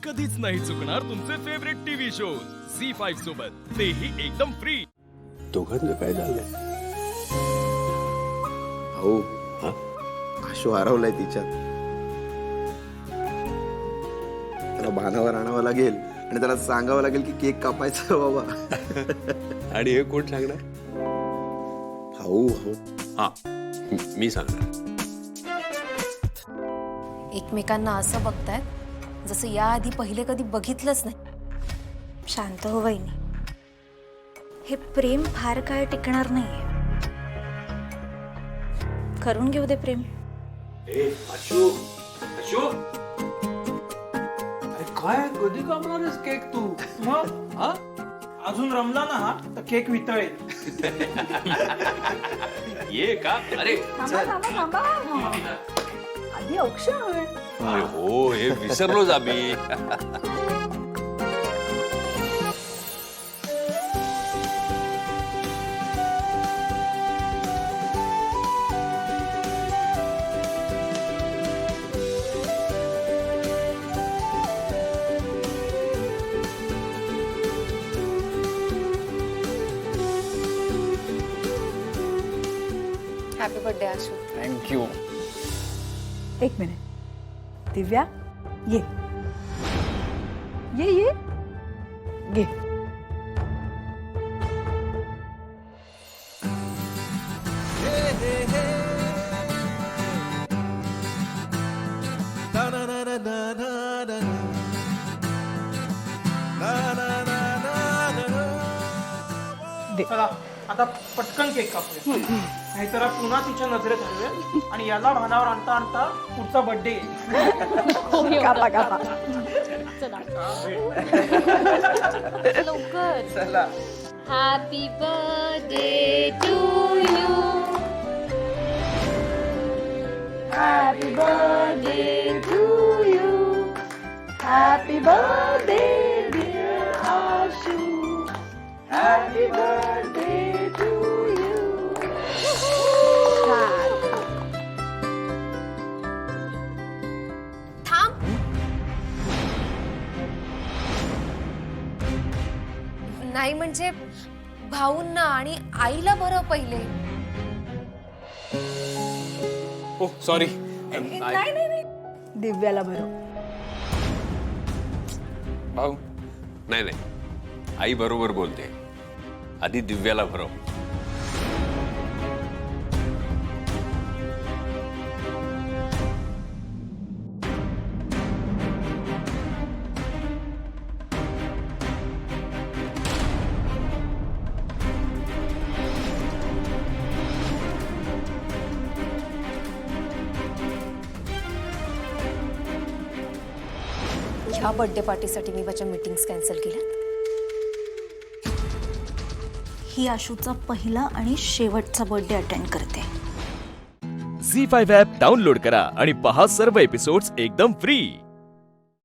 कधीच नाही चुकणार तुमचे फेवरेट टीव्ही शोज झी5 सोबत, तेही एकदम फ्री. दोघांचं काय झालंय? भाऊ हा? आशू हरवलाय तिच्यात. त्याला भानावर आणावं लागेल आणि त्याला सांगावं लागेल की केक कापायचा बाबा. आणि हे कोण सांगणार? भाऊ भाऊ हा, मी सांगणार. एकमेकांना असं बघतायत जसं याआधी पहिले कधी बघितलंच नाही. शांत हो वहिनी, हे प्रेम फार काळ टिकणार नाहीये. करून घेऊ दे प्रेम. अशू अशू, अरे काय कधी कापणारच केक तू? मग हा अजून रमला ना हा तर केक वितळेल. ये का? अरे आधी औक्षण हवे. अरे हो, हे विसरलोच आम्ही. Happy birthday Ashu. थँक्यू. एक मिनिट दिव्या, ये ये ये घे. चला आता पटकन केक कापूया, नाहीतर पुन्हा तिच्या नजरेत हरवेल आणि याला भानावर आणता आणता पुढचा बर्थडे येईल. कापा कापा. लवकर. चला. Happy birthday to you. Happy birthday to you. Happy birthday dear Ashu. Happy birthday to you. थांब. नाही म्हणजे भाऊंना आणि आईला बरं पहिले. Oh sorry. नाही नाही नाही, दिव्याला बरं. भाऊ नाही नाही, आई बरोबर बोलते. आधी दिव्याला भरव. ह्या बर्थडे पार्टीसाठी मी माझ्या मीटिंग्स कॅन्सल केल्या. ही आशूचा पहिला आणि शेवटचा बर्थडे अटेंड करते. झी5 ॲप डाउनलोड करा आणि पहा सर्व एपिसोड्स एकदम फ्री.